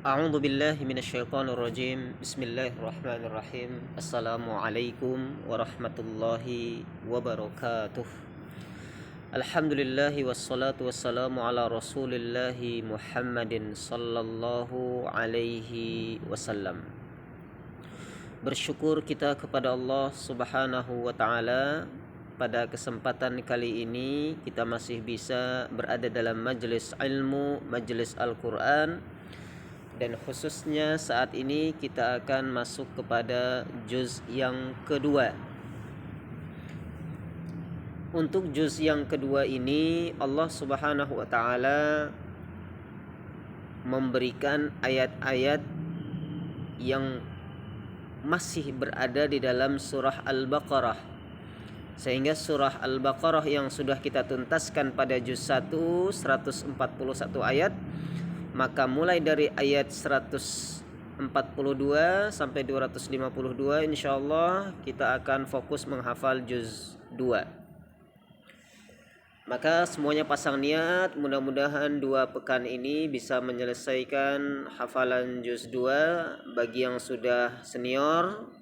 A'udzu billahi minasyaitonir rajim. Bismillahirrahmanirrahim. Assalamualaikum warahmatullahi wabarakatuh. Alhamdulillah wassalatu wassalamu ala Rasulillah Muhammadin sallallahu alaihi wasallam. Bersyukur kita kepada Allah Subhanahu wa taala. Pada kesempatan kali ini kita masih bisa berada dalam majlis ilmu, majlis Al-Qur'an. Dan khususnya saat ini kita akan masuk kepada juz yang kedua. Untuk juz yang kedua ini Allah Subhanahu wa taala memberikan ayat-ayat yang masih berada di dalam surah Al-Baqarah. Sehingga surah Al-Baqarah yang sudah kita tuntaskan pada juz 1 141 ayat, maka mulai dari ayat 142 sampai 252 insyaallah kita akan fokus menghafal juz 2. Maka semuanya pasang niat, mudah-mudahan 2 pekan ini bisa menyelesaikan hafalan juz 2 bagi yang sudah senior.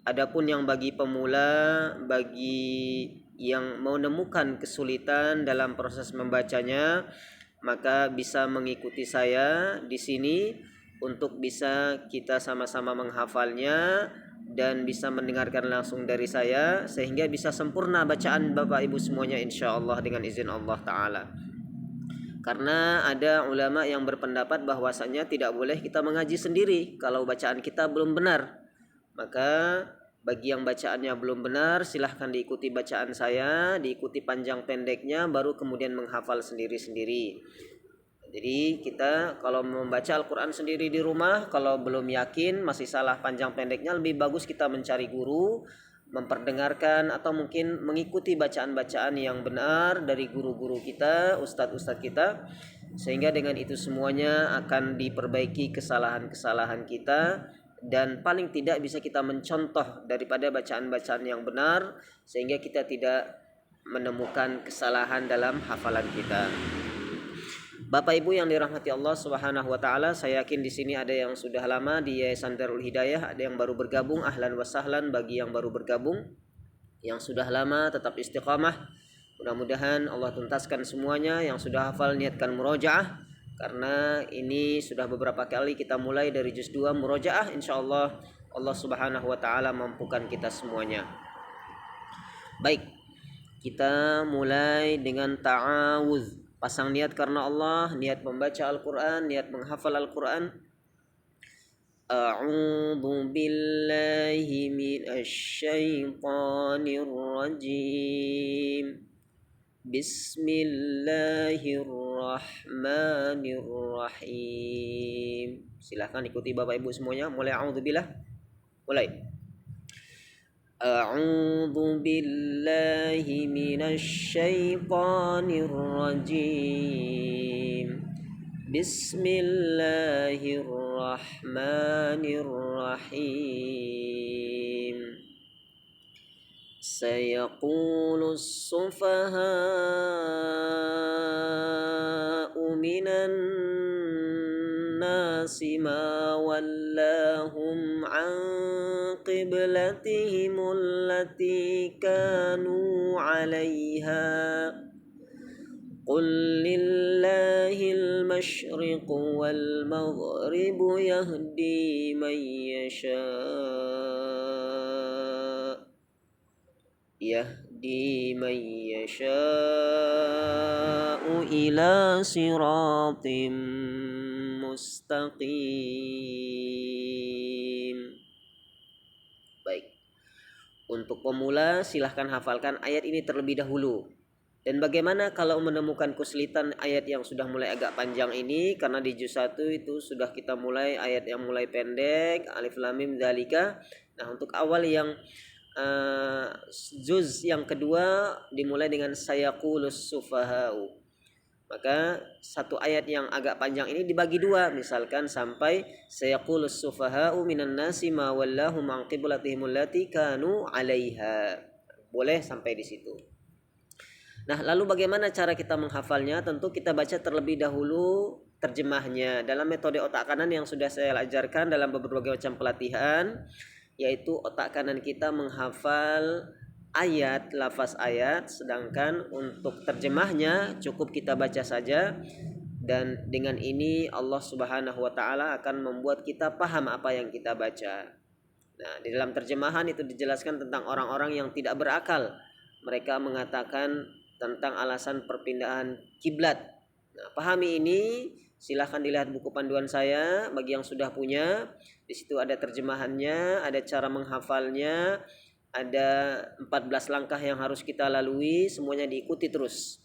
Adapun yang bagi pemula, bagi yang menemukan kesulitan dalam proses membacanya, maka bisa mengikuti saya di sini untuk bisa kita sama-sama menghafalnya dan bisa mendengarkan langsung dari saya sehingga bisa sempurna bacaan Bapak Ibu semuanya insyaallah dengan izin Allah taala. Karena ada ulama yang berpendapat bahwasanya tidak boleh kita mengaji sendiri kalau bacaan kita belum benar. Maka bagi yang bacaannya belum benar, silahkan diikuti bacaan saya, diikuti panjang pendeknya, baru kemudian menghafal sendiri-sendiri. Jadi kita kalau membaca Al-Quran sendiri di rumah, kalau belum yakin masih salah panjang pendeknya, lebih bagus kita mencari guru, memperdengarkan atau mungkin mengikuti bacaan-bacaan yang benar dari guru-guru kita, ustadz-ustadz kita, sehingga dengan itu semuanya akan diperbaiki kesalahan-kesalahan kita. Dan paling tidak bisa kita mencontoh daripada bacaan-bacaan yang benar sehingga kita tidak menemukan kesalahan dalam hafalan kita. Bapak Ibu yang dirahmati Allah Subhanahu wa taala, saya yakin di sini ada yang sudah lama di Yayasan Darul Hidayah, ada yang baru bergabung, ahlan wa sahlan bagi yang baru bergabung. Yang sudah lama tetap istiqamah. Mudah-mudahan Allah tuntaskan semuanya. Yang sudah hafal niatkan murojaah, karena ini sudah beberapa kali kita mulai dari juz 2 murojaah, insyaallah Allah Subhanahu wa taala mampukan kita semuanya. Baik, kita mulai dengan ta'awudz. Pasang niat karena Allah, niat membaca Al-Qur'an, niat menghafal Al-Qur'an. A'udzu billahi minasyaitonir rajim. Bismillahirrahmanirrahim. Silahkan ikuti Bapak Ibu semuanya. Mulai a'udzubillah. Mulai. A'udzu billahi minasyaitonir rajim. Bismillahirrahmanirrahim. Sayaqulu as-sufaha'u minan nasi ma wallahum an qiblatihim allati kanu 'alaiha. Qul lillahil masyriqu wal maghribu yahdi man yasha'u ila siratim mustaqim. Baik. Untuk pemula silahkan hafalkan ayat ini terlebih dahulu. Dan bagaimana kalau menemukan kesulitan ayat yang sudah mulai agak panjang ini, karena di juz 1 itu sudah kita mulai ayat yang mulai pendek, alif lam mim dzalika. Nah, untuk awal yang juz yang kedua dimulai dengan sayaqulus sufaha'u. Maka satu ayat yang agak panjang ini dibagi dua, misalkan sampai sayaqulus sufaha'u minan nasi ma wallahum an qiblatihim allati kanu 'alaiha. Boleh sampai di situ. Nah, lalu bagaimana cara kita menghafalnya? Tentu kita baca terlebih dahulu terjemahnya dalam metode otak kanan yang sudah saya ajarkan dalam berbagai macam pelatihan, yaitu otak kanan kita menghafal ayat, lafaz ayat, sedangkan untuk terjemahnya cukup kita baca saja, dan dengan ini Allah Subhanahu wa taala akan membuat kita paham apa yang kita baca. Nah, di dalam terjemahan itu dijelaskan tentang orang-orang yang tidak berakal. Mereka mengatakan tentang alasan perpindahan kiblat. Nah, pahami ini, silahkan dilihat buku panduan saya bagi yang sudah punya. Di situ ada terjemahannya, ada cara menghafalnya, ada 14 langkah yang harus kita lalui, semuanya diikuti terus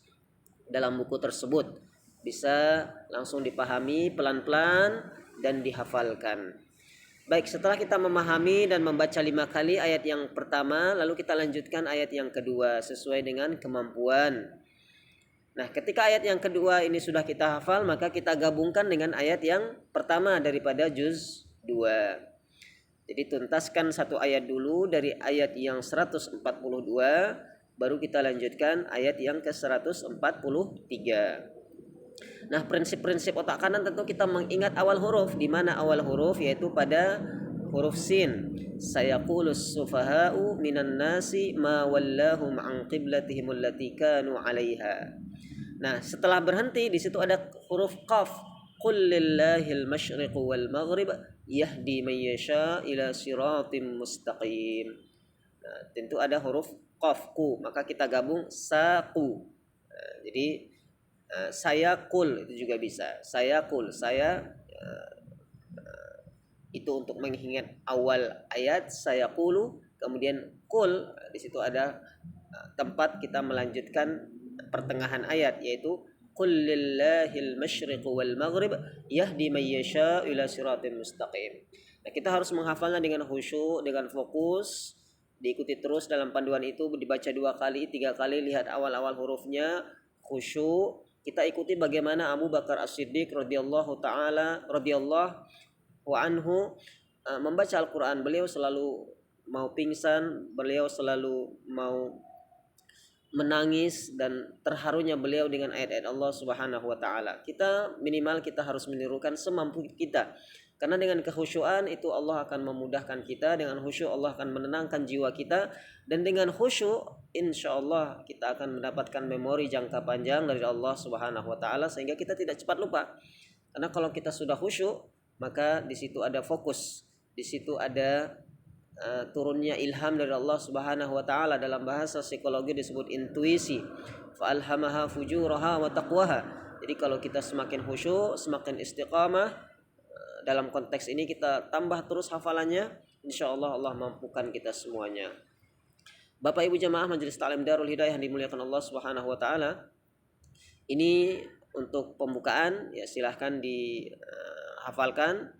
dalam buku tersebut. Bisa langsung dipahami pelan-pelan dan dihafalkan. Baik, setelah kita memahami dan membaca 5 kali ayat yang pertama, lalu kita lanjutkan ayat yang kedua sesuai dengan kemampuan. Nah, ketika ayat yang kedua ini sudah kita hafal, maka kita gabungkan dengan ayat yang pertama daripada juz 2. Jadi tuntaskan satu ayat dulu dari ayat yang 142, baru kita lanjutkan ayat yang ke-143. Nah, prinsip-prinsip otak kanan tentu kita mengingat awal huruf. Di mana awal huruf? Yaitu pada huruf sin. Sayaqulus sufaha'u minan nasi ma wallahum an qiblatihim allati kanu 'alaiha. Nah, setelah berhenti di situ ada huruf qaf. Qul lillahil masyriqu wal maghrib yahdi man yasha ila siratim mustaqim. Nah, tentu ada huruf qaf ku, maka kita gabung saqu. Nah, jadi saya kul itu juga bisa. Saya kul, saya itu untuk mengingat awal ayat saya kulu, kemudian kul di situ ada tempat kita melanjutkan pertengahan ayat, yaitu qul lillahil masyriqu wal maghrib yahdi man yasha ila siratim mustaqim. Nah, kita harus menghafalnya dengan khusyuk, dengan fokus, diikuti terus dalam panduan itu, dibaca 2 kali, 3 kali, lihat awal-awal hurufnya, khusyuk. Kita ikuti bagaimana Abu Bakar As-Siddiq radhiyallahu anhu membaca Al-Quran. Beliau selalu mau pingsan, beliau selalu mau menangis, dan terharunya beliau dengan ayat-ayat Allah Subhanahu wa taala. Kita minimal kita harus menirukan semampu kita. Karena dengan kekhusyuan itu Allah akan memudahkan kita, dengan khusyuk Allah akan menenangkan jiwa kita, dan dengan khusyuk insyaallah kita akan mendapatkan memori jangka panjang dari Allah Subhanahu wa taala sehingga kita tidak cepat lupa. Karena kalau kita sudah khusyuk, maka di situ ada fokus, di situ ada turunnya ilham dari Allah Subhanahu wa taala. Dalam bahasa psikologi disebut intuisi. Fa alhamaha fujuraha wa taqwaha. Jadi kalau kita semakin khusyuk, semakin istiqamah, dalam konteks ini kita tambah terus hafalannya, insyaallah Allah mampukan kita semuanya. Bapak Ibu jamaah Majelis Ta'lim Darul Hidayah yang dimuliakan Allah Subhanahu wa taala. Ini untuk pembukaan, ya silahkan dihafalkan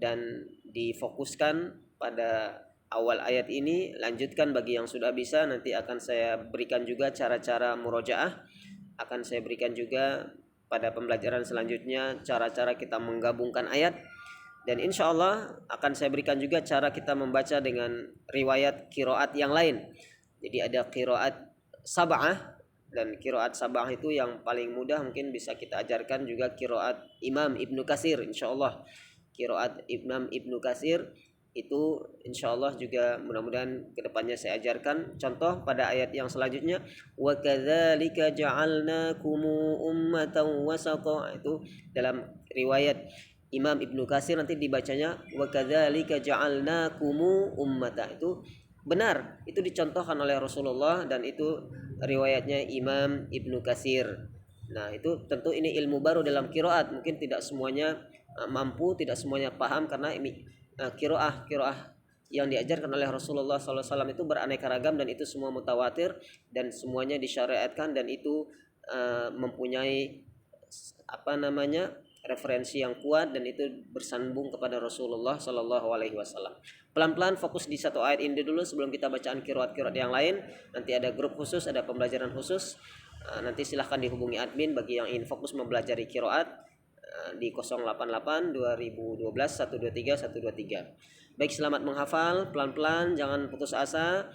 dan difokuskan pada awal ayat ini. Lanjutkan bagi yang sudah bisa, nanti akan saya berikan juga cara-cara murojaah, akan saya berikan juga pada pembelajaran selanjutnya cara-cara kita menggabungkan ayat, dan insya Allah akan saya berikan juga cara kita membaca dengan riwayat qiraat yang lain. Jadi ada qiraat sab'ah, dan qiraat sab'ah itu yang paling mudah mungkin bisa kita ajarkan juga qiraat Imam Ibnu Katsir. Insya Allah qiraat Imam Ibnu Katsir itu insya Allah juga mudah-mudahan kedepannya saya ajarkan. Contoh pada ayat yang selanjutnya, wa kadzalika ja'alnakum ummatan wasata, itu dalam riwayat Imam Ibnu Katsir nanti dibacanya wa kadzalika ja'alnakum ummatan. Itu benar, itu dicontohkan oleh Rasulullah dan itu riwayatnya Imam Ibnu Katsir. Nah, itu tentu ini ilmu baru dalam qiraat, mungkin tidak semuanya mampu, tidak semuanya paham, karena ini qiraah yang diajarkan oleh Rasulullah SAW itu beraneka ragam, dan itu semua mutawatir dan semuanya disyariatkan, dan itu mempunyai referensi yang kuat, dan itu bersambung kepada Rasulullah SAW. Pelan-pelan fokus di satu ayat ini dulu sebelum kita bacaan qiraat-qiraat yang lain. Nanti ada grup khusus, ada pembelajaran khusus. Nanti silahkan dihubungi admin bagi yang ingin fokus mempelajari qiraat di 088 2012 123 123. Baik, selamat menghafal, pelan-pelan, jangan putus asa.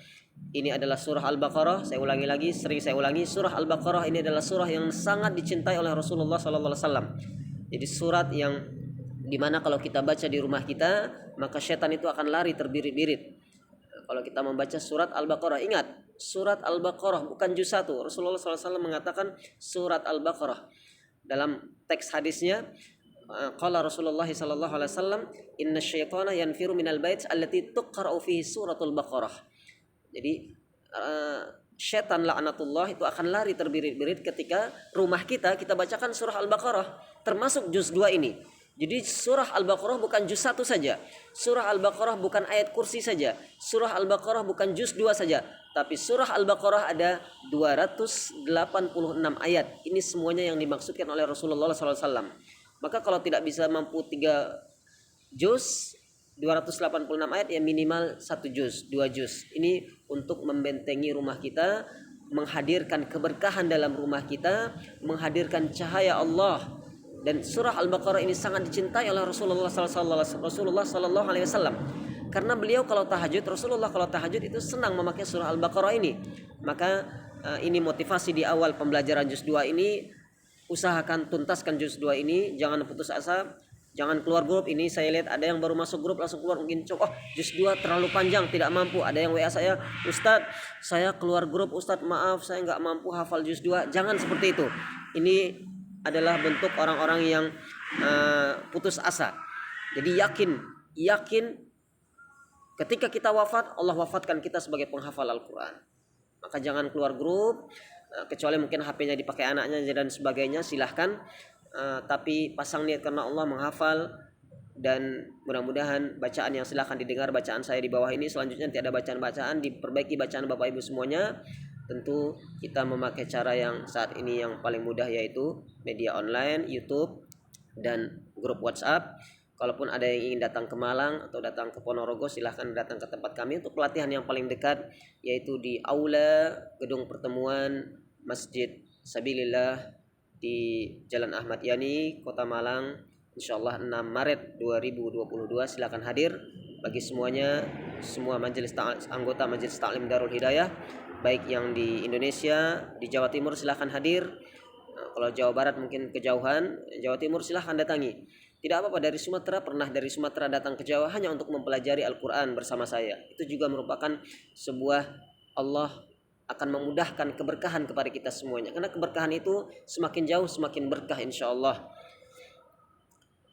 Ini adalah surah Al-Baqarah. Saya ulangi lagi, sering saya ulangi, surah Al-Baqarah ini adalah surah yang sangat dicintai oleh Rasulullah sallallahu alaihi wasallam. Jadi surat yang dimana kalau kita baca di rumah kita maka setan itu akan lari terbirit-birit. Kalau kita membaca surat Al-Baqarah, ingat surat Al-Baqarah bukan juz 1. Rasulullah SAW mengatakan surat Al-Baqarah. Dalam teks hadisnya qala Rasulullah sallallahu alaihi wasallam inna syaitana yanfiru minal bait allati tuqra'u fihi suratul Baqarah. Jadi syaitan laknatullah itu akan lari terbirit-birit ketika rumah kita bacakan surah Al-Baqarah, termasuk juz 2 ini. Jadi surah Al-Baqarah bukan juz 1 saja. Surah Al-Baqarah bukan ayat kursi saja. Surah Al-Baqarah bukan juz 2 saja. Tapi surah Al-Baqarah ada 286 ayat. Ini semuanya yang dimaksudkan oleh Rasulullah SAW. Maka kalau tidak bisa mampu 3 juz, 286 ayat ya minimal 1 juz, 2 juz. Ini untuk membentengi rumah kita, menghadirkan keberkahan dalam rumah kita, menghadirkan cahaya Allah. Dan surah Al-Baqarah ini sangat dicintai oleh Rasulullah sallallahu alaihi wasallam. Karena beliau kalau tahajud, Rasulullah kalau tahajud itu senang memakai surah Al-Baqarah ini. Maka ini motivasi di awal pembelajaran juz 2 ini, usahakan tuntaskan juz 2 ini, jangan putus asa, jangan keluar grup. Ini saya lihat ada yang baru masuk grup langsung keluar, mungkin juz 2 terlalu panjang tidak mampu. Ada yang WA saya, Ustadz saya keluar grup, Ustadz maaf saya nggak mampu hafal juz 2. Jangan seperti itu. Ini adalah bentuk orang-orang yang putus asa. Jadi yakin ketika kita wafat, Allah wafatkan kita sebagai penghafal Al-Quran. Maka jangan keluar grup, kecuali mungkin HP-nya dipakai anaknya dan sebagainya, silahkan. Tapi pasang niat karena Allah menghafal. Dan mudah-mudahan bacaan yang silahkan didengar bacaan saya di bawah ini. Selanjutnya nanti ada bacaan-bacaan, diperbaiki bacaan Bapak Ibu semuanya. Tentu kita memakai cara yang saat ini yang paling mudah, yaitu media online, YouTube, dan grup WhatsApp. Kalaupun ada yang ingin datang ke Malang atau datang ke Ponorogo, silahkan datang ke tempat kami untuk pelatihan yang paling dekat, yaitu di Aula Gedung Pertemuan Masjid Sabilillah di Jalan Ahmad Yani, Kota Malang, insyaallah 6 Maret 2022. Silakan hadir. Bagi semuanya, semua anggota Majelis Ta'lim Darul Hidayah, baik yang di Indonesia, di Jawa Timur silahkan hadir. Kalau Jawa Barat mungkin kejauhan, Jawa Timur silahkan datangi. Tidak apa-apa, dari Sumatera, pernah dari Sumatera datang ke Jawa hanya untuk mempelajari Al-Quran bersama saya. Itu juga merupakan sebuah, Allah akan memudahkan keberkahan kepada kita semuanya. Karena keberkahan itu semakin jauh semakin berkah insyaallah.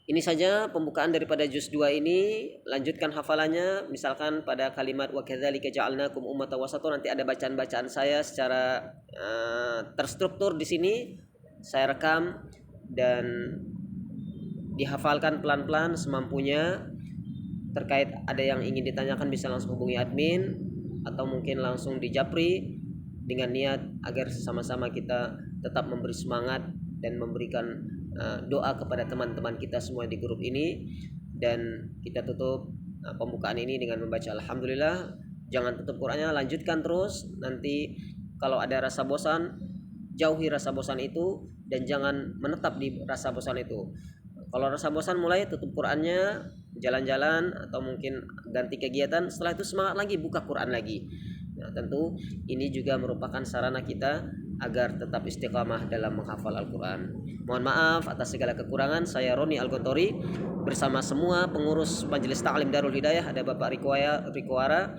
Ini saja pembukaan daripada juz 2 ini. Lanjutkan hafalannya. Misalkan pada kalimat wa kadzalika ja'alnakum ummatan wasata, nanti ada bacaan-bacaan saya secara terstruktur di sini. Saya rekam dan dihafalkan pelan-pelan semampunya. Terkait ada yang ingin ditanyakan bisa langsung hubungi admin atau mungkin langsung di Japri, dengan niat agar sama-sama kita tetap memberi semangat dan memberikan doa kepada teman-teman kita semua di grup ini. Dan kita tutup pembukaan ini dengan membaca Alhamdulillah. Jangan tutup Qur'annya, lanjutkan terus. Nanti kalau ada rasa bosan, jauhi rasa bosan itu dan jangan menetap di rasa bosan itu. Kalau rasa bosan, mulai tutup Qur'annya, jalan-jalan atau mungkin ganti kegiatan. Setelah itu semangat lagi, buka Qur'an lagi. Nah, tentu ini juga merupakan sarana kita agar tetap istiqamah dalam menghafal Al-Quran. Mohon maaf atas segala kekurangan. Saya Roni Al-Gontori bersama semua pengurus Majelis Ta'lim Darul Hidayah. Ada Bapak Rikuara,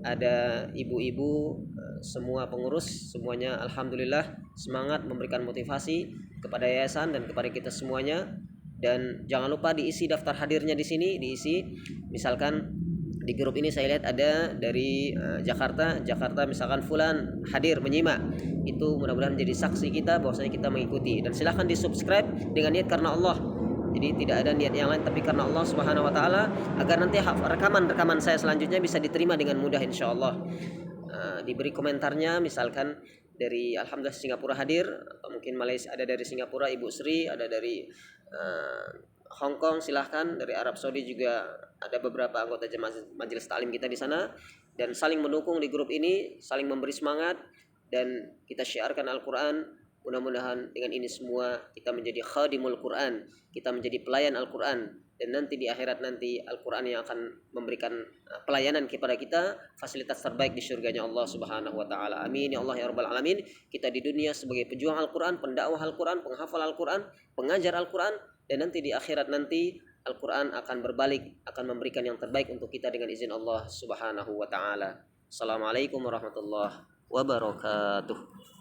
ada ibu-ibu, semua pengurus semuanya alhamdulillah semangat memberikan motivasi kepada yayasan dan kepada kita semuanya. Dan jangan lupa diisi daftar hadirnya di sini, diisi. Misalkan di grup ini saya lihat ada dari Jakarta misalkan fulan hadir menyimak, itu mudah-mudahan menjadi saksi kita bahwasanya kita mengikuti. Dan silahkan di subscribe dengan niat karena Allah, jadi tidak ada niat yang lain tapi karena Allah Subhanahu wa taala, agar nanti rekaman saya selanjutnya bisa diterima dengan mudah insyaallah. Diberi komentarnya, misalkan dari alhamdulillah Singapura hadir, atau mungkin Malaysia, ada dari Singapura Ibu Sri, ada dari Hong Kong silahkan, dari Arab Saudi juga ada beberapa anggota jemaah majelis taklim kita di sana. Dan saling mendukung di grup ini, saling memberi semangat, dan kita syiarkan Al-Quran Mudah-mudahan dengan ini semua kita menjadi khadimul Quran, kita menjadi pelayan Al-Quran, dan nanti di akhirat nanti Al-Quran yang akan memberikan pelayanan kepada kita, fasilitas terbaik di surganya Allah Subhanahu wa taala. Amin ya Allah ya rabbal alamin. Kita di dunia sebagai pejuang Al-Quran, pendakwah Al-Quran, penghafal Al-Quran, pengajar Al-Quran, dan nanti di akhirat nanti Al-Quran akan berbalik, akan memberikan yang terbaik untuk kita dengan izin Allah Subhanahu wa taala. Assalamualaikum warahmatullahi wabarakatuh.